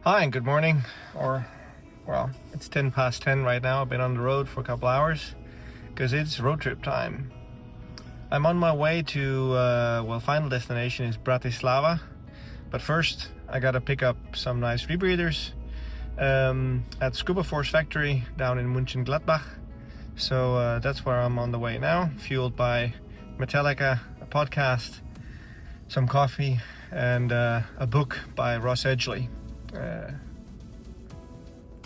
Hi and good morning, well, it's 10 past 10 right now. I've been on the road for a couple hours because it's road trip time. I'm on my way to, final destination is Bratislava, but first I gotta pick up some nice rebreathers at Scuba Force factory down in Mönchengladbach. So that's where I'm on the way now, fueled by Metallica, a podcast, some coffee, and a book by Ross Edgley.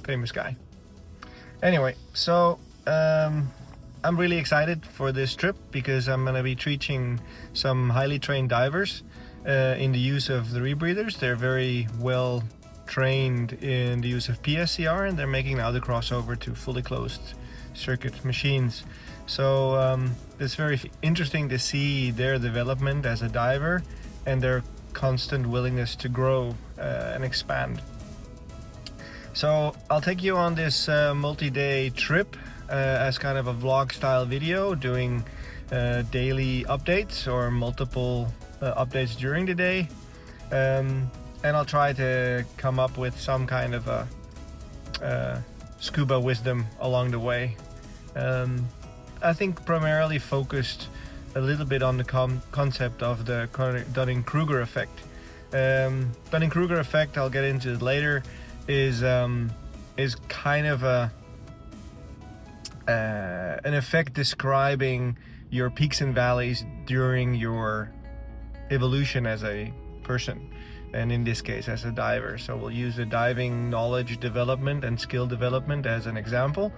Famous guy. Anyway, so I'm really excited for this trip because I'm going to be teaching some highly trained divers in the use of the rebreathers. They're very well trained in the use of PSCR, and they're making now the crossover to fully closed circuit machines. So it's very interesting to see their development as a diver and their constant willingness to grow and expand. So I'll take you on this multi-day trip as kind of a vlog style video, doing daily updates or multiple updates during the day, and I'll try to come up with some kind of a scuba wisdom along the way. I think primarily focused a little bit on the concept of the Dunning-Kruger effect. Dunning-Kruger effect, I'll get into it later, is kind of an effect describing your peaks and valleys during your evolution as a person, and in this case as a diver. So we'll use the diving knowledge development and skill development as an example,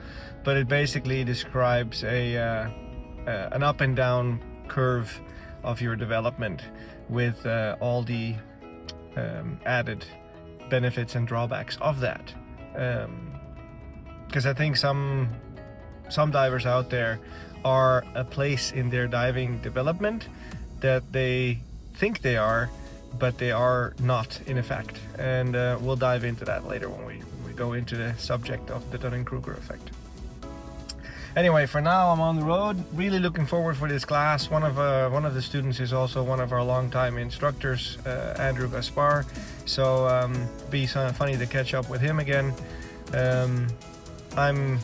but it basically describes an up and down curve of your development with all the added benefits and drawbacks of that. Because I think some divers out there are a place in their diving development that they think they are, but they are not in effect. And we'll dive into that later when we go into the subject of the Dunning-Kruger effect. Anyway, for now I'm on the road, really looking forward for this class. One of the students is also one of our longtime instructors, Andrew Gaspar. So be funny to catch up with him again. I'm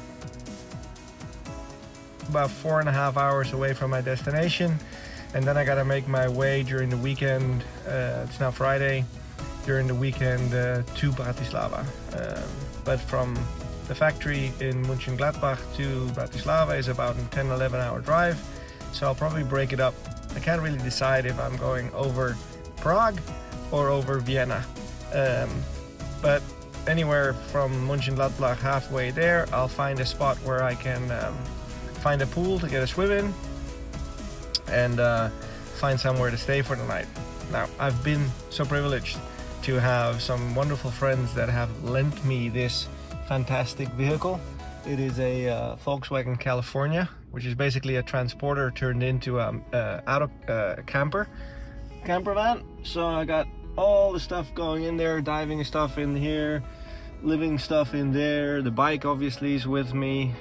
about 4.5 hours away from my destination, and then I gotta make my way during the weekend. It's now Friday, during the weekend to Bratislava. But from the factory in Mönchengladbach to Bratislava is about a 10-11 hour drive, so I'll probably break it up. I can't really decide if I'm going over Prague or over Vienna, but anywhere from Mönchengladbach halfway there, I'll find a spot where I can find a pool to get a swim in and find somewhere to stay for the night. Now, I've been so privileged to have some wonderful friends that have lent me this fantastic vehicle. It is a Volkswagen California, which is basically a transporter turned into a camper van. So I got all the stuff going in there, diving stuff in here, living stuff in there. The bike obviously is with me,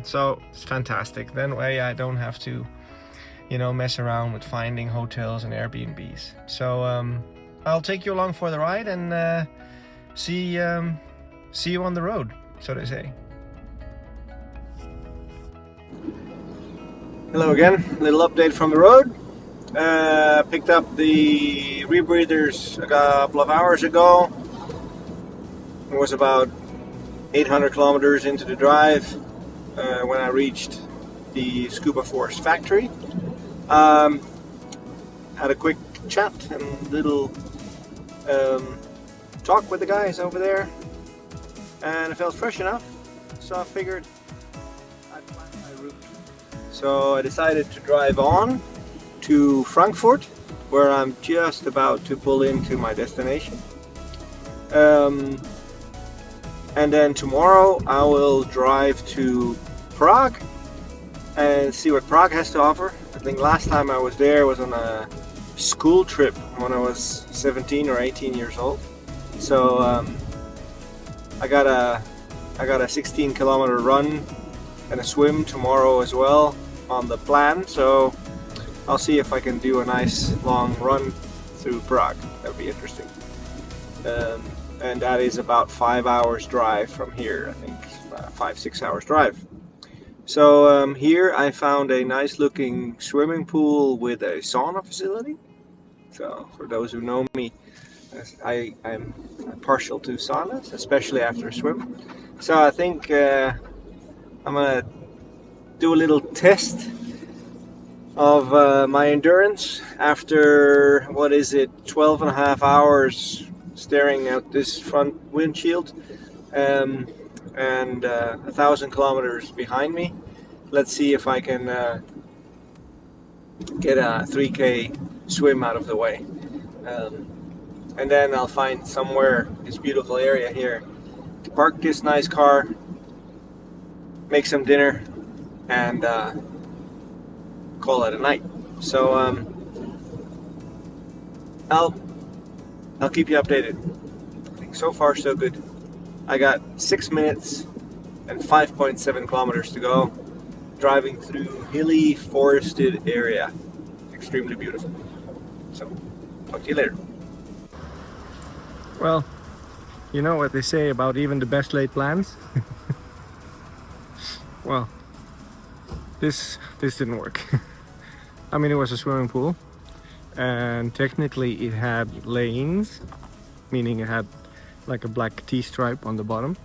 so it's fantastic. That way I don't have to, mess around with finding hotels and Airbnbs. So I'll take you along for the ride and see you on the road, so to say. Hello again, little update from the road. Picked up the rebreathers a couple of hours ago. It was about 800 kilometers into the drive when I reached the Scuba Force factory. Had a quick chat and little talk with the guys over there, and it felt fresh enough, so I figured I'd plan my route. So I decided to drive on to Frankfurt, where I'm just about to pull into my destination. And then tomorrow I will drive to Prague and see what Prague has to offer. I think last time I was there was on a school trip when I was 17 or 18 years old. So I got a 16 kilometer run and a swim tomorrow as well on the plan. So I'll see if I can do a nice long run through Prague. That'll be interesting. and that is about 5 hours drive from here. I think 5-6 hours drive. So here I found a nice looking swimming pool with a sauna facility. So for those who know me, I'm partial to saunas, especially after a swim. So I think I'm gonna do a little test of my endurance after, what is it, 12 and a half hours staring out this front windshield, and 1,000 kilometers behind me. Let's see if I can get a 3K swim out of the way, and then I'll find somewhere, this beautiful area here, to park this nice car, make some dinner, and call it a night. So I'll keep you updated. I think so far so good. I got 6 minutes and 5.7 kilometers to go, driving through hilly forested area. Extremely beautiful. So talk to you later. Well, you know what they say about even the best laid plans? Well, this didn't work. I mean, it was a swimming pool, and technically it had lanes, meaning it had like a black T-stripe on the bottom,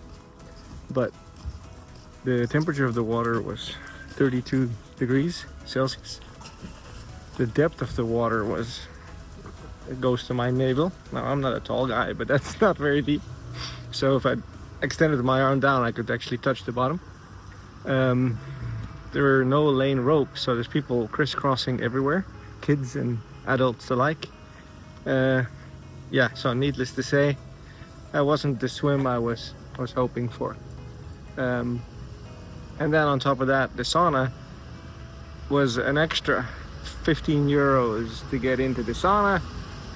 but the temperature of the water was 32 degrees Celsius. The depth of the water was, it goes to my navel. Now, I'm not a tall guy, but that's not very deep. So if I extended my arm down, I could actually touch the bottom. There were no lane ropes, so there's people crisscrossing everywhere, kids and adults alike. Yeah, so needless to say, that wasn't the swim I was hoping for. And then on top of that, the sauna was an extra 15 euros to get into the sauna,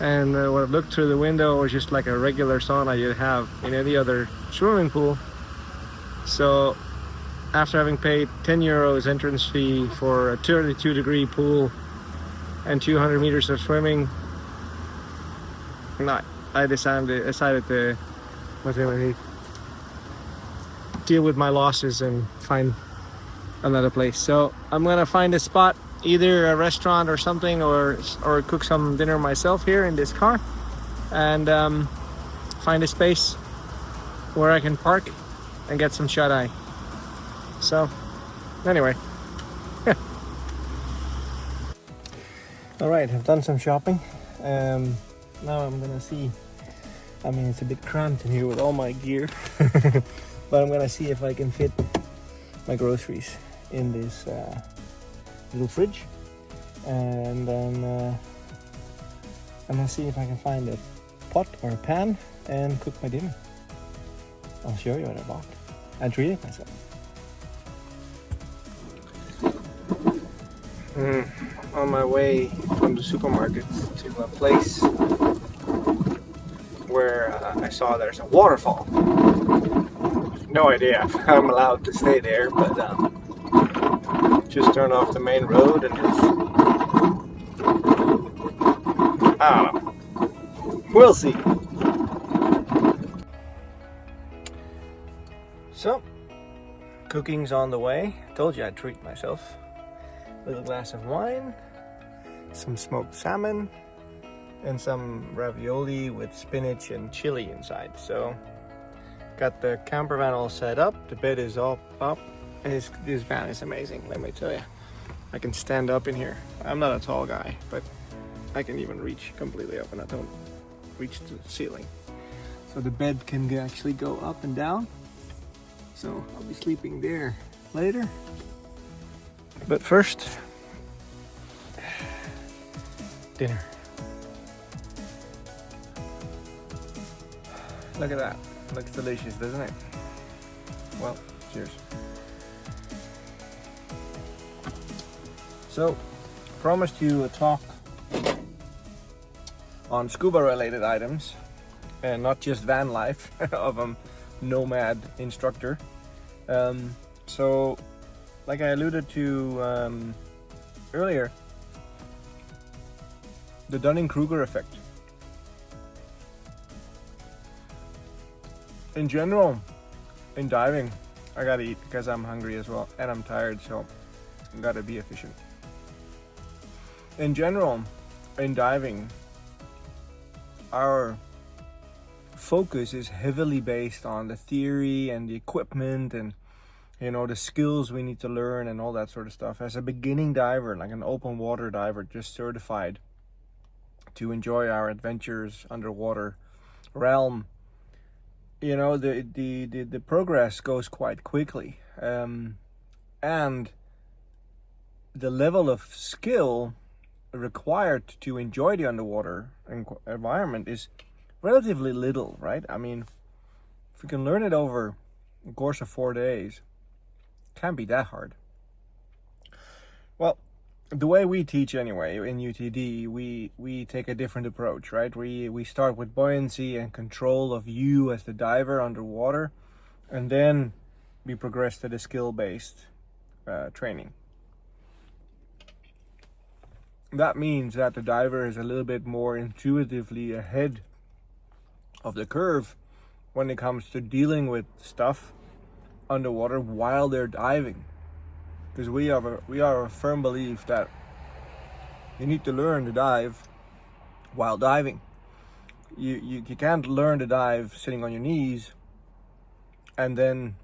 and when I looked through the window, it was just like a regular sauna you'd have in any other swimming pool. So after having paid 10 euros entrance fee for a 32 degree pool and 200 meters of swimming, I decided to deal with my losses and find another place. So I'm gonna find a spot, either a restaurant or something, or cook some dinner myself here in this car, and find a space where I can park and get some shut-eye. So anyway, all right, I've done some shopping. Now I'm gonna see, I mean, it's a bit cramped in here with all my gear, but I'm gonna see if I can fit my groceries in this little fridge, and then I'm gonna see if I can find a pot or a pan and cook my dinner. I'll show you what I bought. I treated myself. On my way from the supermarket to a place where I saw there's a waterfall. No idea if I'm allowed to stay there, but just turned off the main road and just, I don't know. We'll see. So, cooking's on the way. Told you I'd treat myself. Little glass of wine, some smoked salmon, and some ravioli with spinach and chili inside. So, got the camper van all set up. The bed is all up. And this van is amazing, let me tell you. I can stand up in here. I'm not a tall guy, but I can even reach completely up, and I don't reach the ceiling. So the bed can actually go up and down. So I'll be sleeping there later. But first, dinner. Look at that. Looks delicious, doesn't it? Well, cheers. So, promised you a talk on scuba related items, and not just van life of a nomad instructor. So, like I alluded to earlier, the Dunning-Kruger effect. in general, in diving, I gotta eat because I'm hungry as well and I'm tired, so I gotta be efficient. In general, in diving, our focus is heavily based on the theory and the equipment and the skills we need to learn and all that sort of stuff. As a beginning diver, like an open water diver, just certified to enjoy our adventures underwater realm, the progress goes quite quickly, and the level of skill required to enjoy the underwater environment is relatively little, right? I mean, if we can learn it over the course of 4 days, it can't be that hard. Well, the way we teach anyway in UTD, we take a different approach, right? We start with buoyancy and control of you as the diver underwater, and then we progress to the skill-based training. That means that the diver is a little bit more intuitively ahead of the curve when it comes to dealing with stuff underwater while they're diving. Because we are a firm belief that you need to learn to dive while diving. You can't learn to dive sitting on your knees and then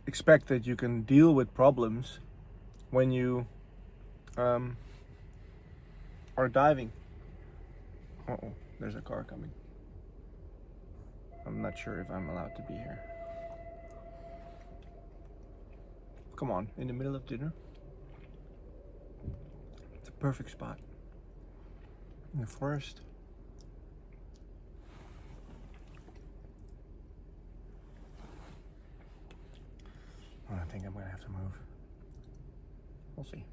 expect that you can deal with problems when you are diving. Uh-oh, there's a car coming. I'm not sure if I'm allowed to be here. Come on, in the middle of dinner. It's a perfect spot. In the forest. I think I'm gonna have to move. We'll see.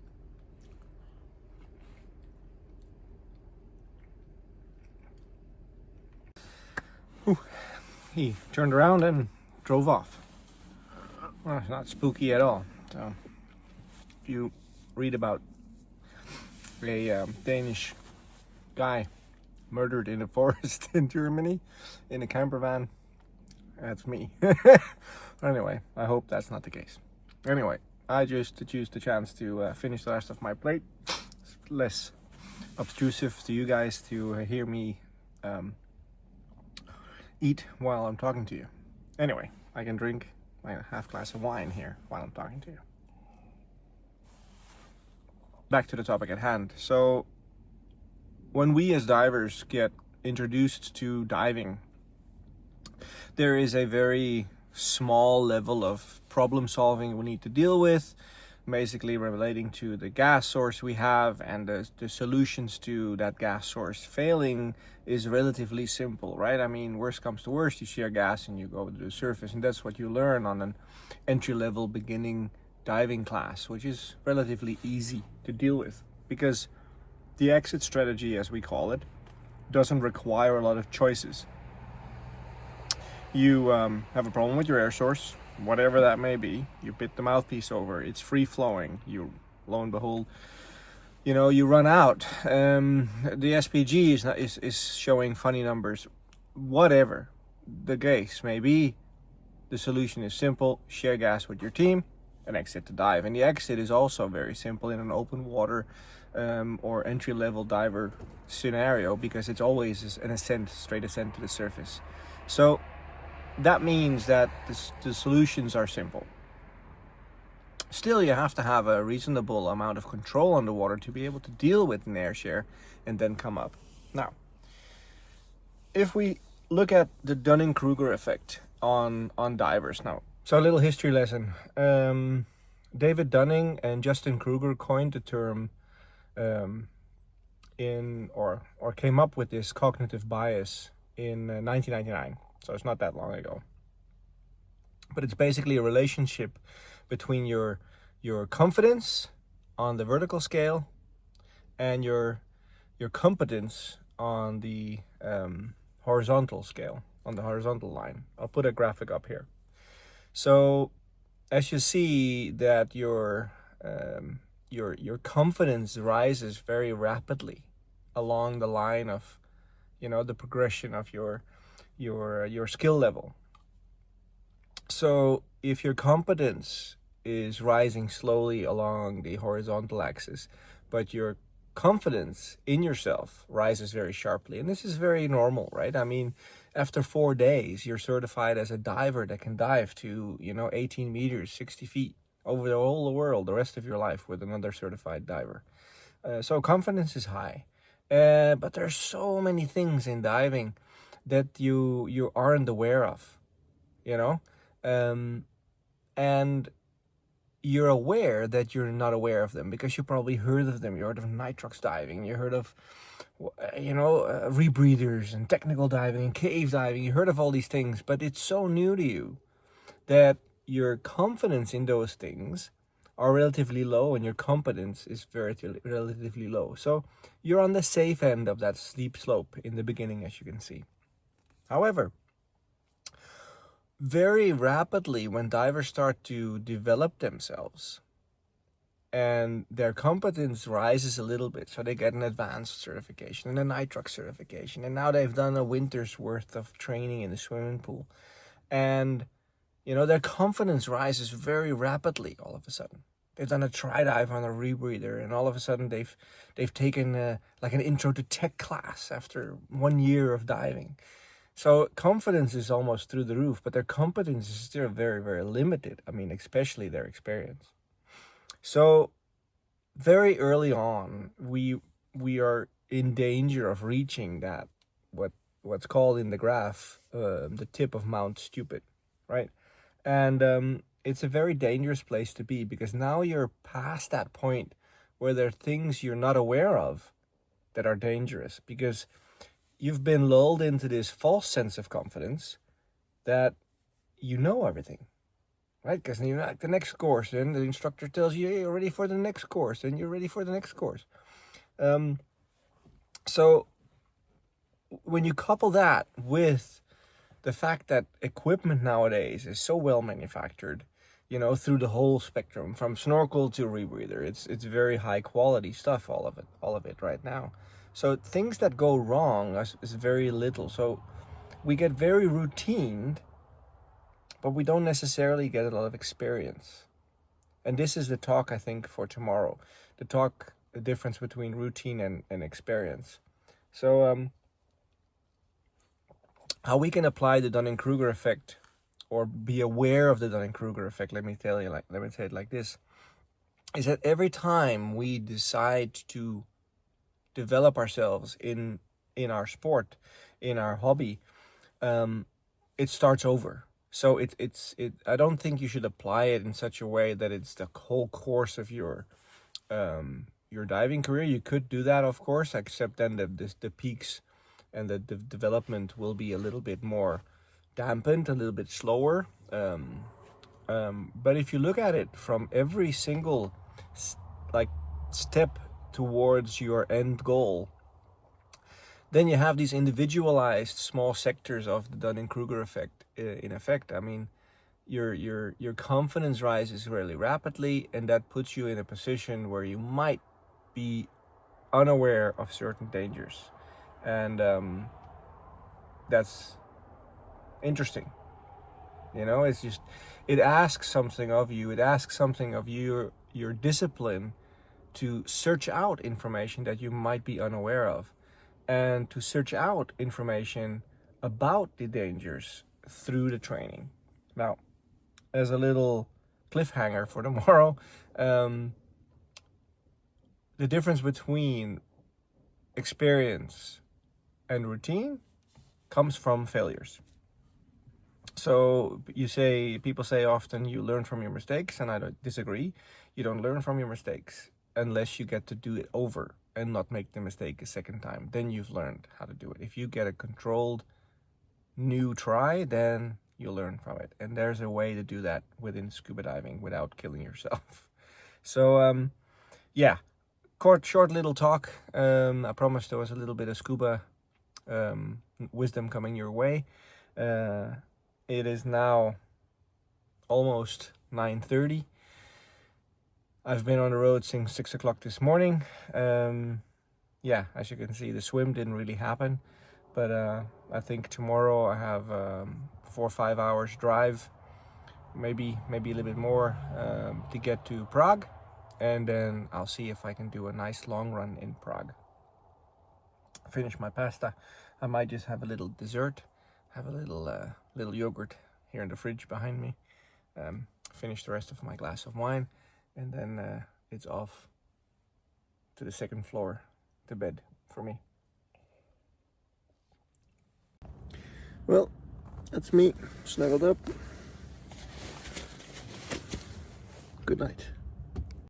Whew. He turned around and drove off. Well, it's not spooky at all. So, if you read about a Danish guy murdered in a forest in Germany in a camper van, that's me. Anyway, I hope that's not the case. Anyway, I just choose the chance to finish the rest of my plate. It's less obtrusive to you guys to hear me eat while I'm talking to you. Anyway, I can drink my half glass of wine here while I'm talking to you. Back to the topic at hand. So, when we as divers get introduced to diving, there is a very small level of problem solving we need to deal with, basically relating to the gas source we have, and the solutions to that gas source failing is relatively simple, right? I mean, worst comes to worst, you share gas and you go to the surface, and that's what you learn on an entry-level beginning diving class, which is relatively easy to deal with because the exit strategy, as we call it, doesn't require a lot of choices. You have a problem with your air source, whatever that may be, you bit the mouthpiece over, it's free flowing, you, lo and behold, you run out. The SPG is showing funny numbers. Whatever the case may be, the solution is simple: share gas with your team and exit to dive. And the exit is also very simple in an open water or entry-level diver scenario, because it's always an straight ascent to the surface. So that means that the solutions are simple. Still, you have to have a reasonable amount of control on the water to be able to deal with an air share and then come up. Now, if we look at the Dunning-Kruger effect on divers now. So a little history lesson. David Dunning and Justin Kruger coined the term or came up with this cognitive bias in 1999. So it's not that long ago. But it's basically a relationship between your confidence on the vertical scale and your competence on the horizontal scale, on the horizontal line. I'll put a graphic up here. So as you see that your confidence rises very rapidly along the line of the progression of your your skill level. So if your competence is rising slowly along the horizontal axis, but your confidence in yourself rises very sharply, and this is very normal, right? I mean, after 4 days, you're certified as a diver that can dive to, 18 meters, 60 feet over the whole world, the rest of your life with another certified diver. So confidence is high, but there's so many things in diving that you aren't aware of, um, and you're aware that you're not aware of them because you probably heard of them. You heard of nitrox diving, you heard of rebreathers and technical diving and cave diving. You heard of all these things, but it's so new to you that your confidence in those things are relatively low, and your competence is relatively low. So you're on the safe end of that steep slope in the beginning, as you can see. However, very rapidly, when divers start to develop themselves and their competence rises a little bit, so they get an advanced certification and a nitrox certification, and now they've done a winter's worth of training in the swimming pool, and their confidence rises very rapidly all of a sudden. They've done a tri dive on a rebreather, and all of a sudden they've taken like an intro to tech class after 1 year of diving. So confidence is almost through the roof, but their competence is still very, very limited. I mean, especially their experience. So very early on, we are in danger of reaching that what's called in the graph the tip of Mount Stupid, right? And it's a very dangerous place to be, because now you're past that point where there are things you're not aware of that are dangerous, because you've been lulled into this false sense of confidence that you know everything, right? Because you're like the next course, and the instructor tells you, hey, you're ready for the next course, and you're ready for the next course. So when you couple that with the fact that equipment nowadays is so well manufactured, through the whole spectrum, from snorkel to rebreather, it's very high quality stuff, all of it right now. So things that go wrong is very little. So we get very routined, but we don't necessarily get a lot of experience. And this is the talk, I think, for tomorrow. The difference between routine and experience. So how we can apply the Dunning-Kruger effect, or be aware of the Dunning-Kruger effect, let me say it like this, is that every time we decide to develop ourselves in our sport, in our hobby, it starts over. So I don't think you should apply it in such a way that it's the whole course of your diving career. You could do that, of course, except then the peaks and the development will be a little bit more dampened, a little bit slower. But if you look at it from every single step towards your end goal, then you have these individualized small sectors of the Dunning-Kruger effect in effect. I mean, your confidence rises really rapidly, and that puts you in a position where you might be unaware of certain dangers, and that's interesting. It's just, it asks something of you. It asks something of your discipline to search out information that you might be unaware of, and to search out information about the dangers through the training. Now, as a little cliffhanger for tomorrow, the difference between experience and routine comes from failures. So people say often you learn from your mistakes, and I don't disagree. You don't learn from your mistakes unless you get to do it over and not make the mistake a second time. Then you've learned how to do it. If you get a controlled new try, then you learn from it. And there's a way to do that within scuba diving without killing yourself. So short little talk. I promised there was a little bit of scuba wisdom coming your way. It is now almost 9:30. I've been on the road since 6 o'clock this morning. As you can see, the swim didn't really happen, but I think tomorrow I have 4 or 5 hours drive, maybe a little bit more, to get to Prague, and then I'll see if I can do a nice long run in Prague. Finish my pasta. I might just have a little dessert, have a little yogurt here in the fridge behind me, finish the rest of my glass of wine, and then it's off to the second floor to bed for me. Well, that's me snuggled up. Good night.